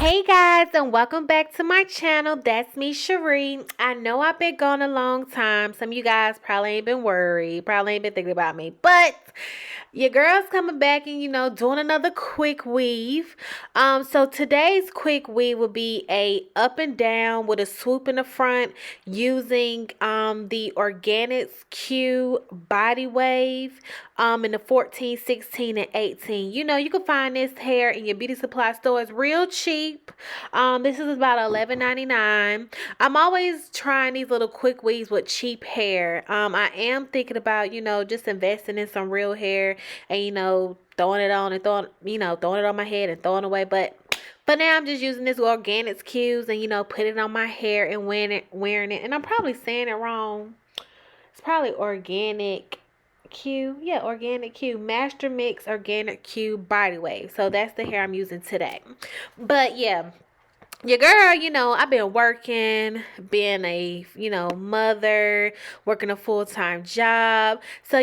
Hey guys, and welcome back to my channel. That's me, Cherie. I know I've been gone a long time. Some of you guys probably ain't been worried, probably ain't been thinking about me, but your girl's coming back and doing another quick weave. So today's quick weave will be a up and down with a swoop in the front using the Organics Q body wave in the 14, 16, and 18. You can find this hair in your beauty supply store. It's real cheap. This is about $11.99. I'm always trying these little quick weaves with cheap hair. I am thinking about, just investing in some real hair and, throwing it on and throwing it on my head and throwing it away. But now I'm just using this Organics Q's and, putting it on my hair and wearing it. And I'm probably saying it wrong. It's probably Organic Q. Yeah, Organic Q. Master Mix Organic Q Body Wave. So that's the hair I'm using today. But yeah, your girl, I've been working, being a, mother, working a full-time job. So,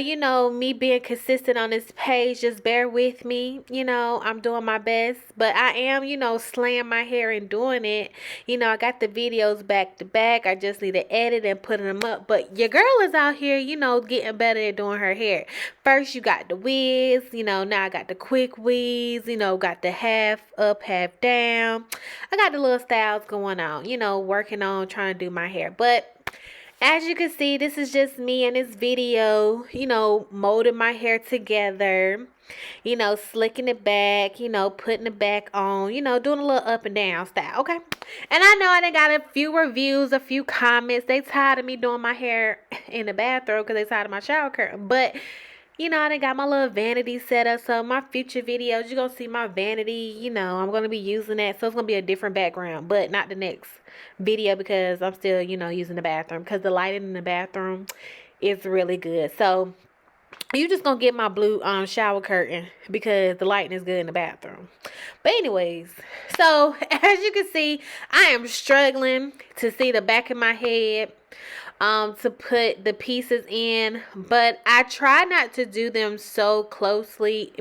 me being consistent on this page, just bear with me. I'm doing my best, but I am, slaying my hair and doing it. I got the videos back to back. I just need to edit and put them up. But your girl is out here, getting better at doing her hair. First, you got the wigs, now I got the quick weaves, got the half up, half down. I got the little styles going on, working on trying to do my hair. But as you can see, this is just me in this video, molding my hair together, slicking it back, putting it back on, doing a little up and down style, okay? And I know I done got a few reviews, a few comments. They tired of me doing my hair in the bathroom because they tired of my shower curtain. But I done got my little vanity set up. So my future videos, you're going to see my vanity. I'm going to be using that. So it's going to be a different background. But not the next video because I'm still, using the bathroom. Because the lighting in the bathroom is really good. So you just going to get my blue shower curtain because the lighting is good in the bathroom. But anyways, so as you can see, I am struggling to see the back of my head. To put the pieces in, but I try not to do them so closely.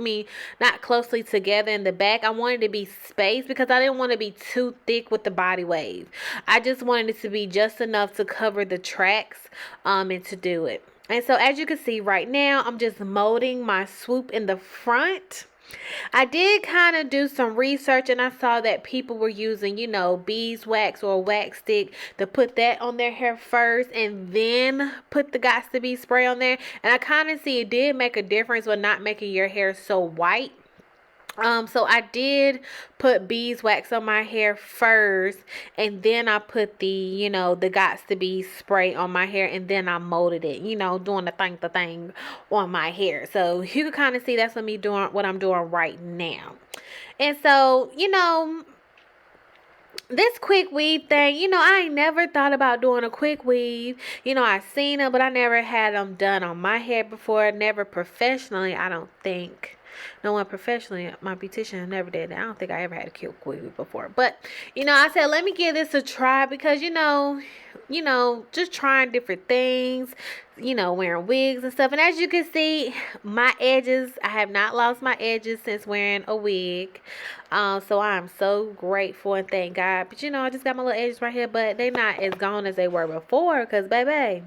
Not closely together in the back. I wanted to be spaced because I didn't want to be too thick with the body wave. I just wanted it to be just enough to cover the tracks, and to do it. And so as you can see right now, I'm just molding my swoop in the front. I did kind of do some research and I saw that people were using, beeswax or wax stick to put that on their hair first and then put the Gots to Be spray on there. And I kind of see it did make a difference with not making your hair so white. So I did put beeswax on my hair first, and then I put the, the Gots to Be spray on my hair, and then I molded it, doing the thing on my hair. So you can kind of see that's what I'm doing right now. And so, this quick weave thing, I ain't never thought about doing a quick weave. I seen them, but I never had them done on my hair before. Never professionally, I don't think. No one professionally, my beautician never did that. I don't think I ever had a quick weave before. But, I said, let me give this a try because, just trying different things, wearing wigs and stuff. And as you can see, my edges, I have not lost my edges since wearing a wig. So I'm so grateful and thank God. But, I just got my little edges right here, but they're not as gone as they were before because, baby,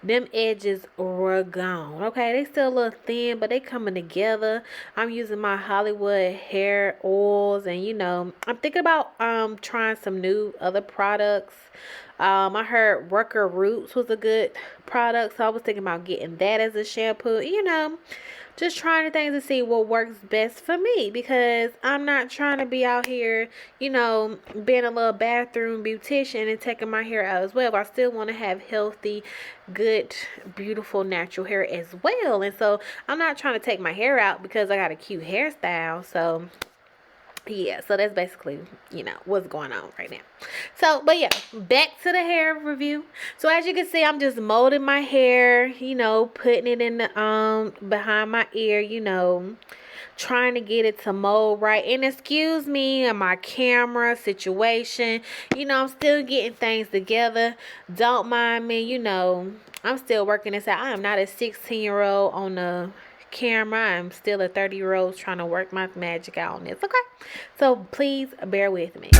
them edges were gone. Okay, they still a little thin, but they coming together. I'm using my Hollywood hair oils, and I'm thinking about trying some new other products. I heard Rucker Roots was a good product, so I was thinking about getting that as a shampoo. Just trying things to see what works best for me because I'm not trying to be out here, being a little bathroom beautician and taking my hair out as well. I still want to have healthy, good, beautiful, natural hair as well. And so I'm not trying to take my hair out because I got a cute hairstyle. So yeah, so that's basically, what's going on right now. So, but yeah, back to the hair review. So as you can see, I'm just molding my hair, putting it in the, behind my ear, trying to get it to mold right. And excuse me and my camera situation, I'm still getting things together. Don't mind me, I'm still working this out. I am not a 16-year-old on the camera. I'm still a 30-year-old trying to work my magic out on this. Okay, so please bear with me.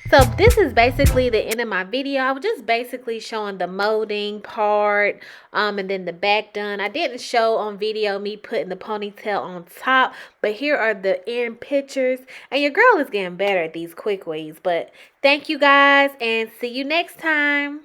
So this is basically the end of my video. I was just basically showing the molding part, and then the back done. I didn't show on video me putting the ponytail on top, but here are the end pictures. And your girl is getting better at these quick ways. But thank you guys, and see you next time.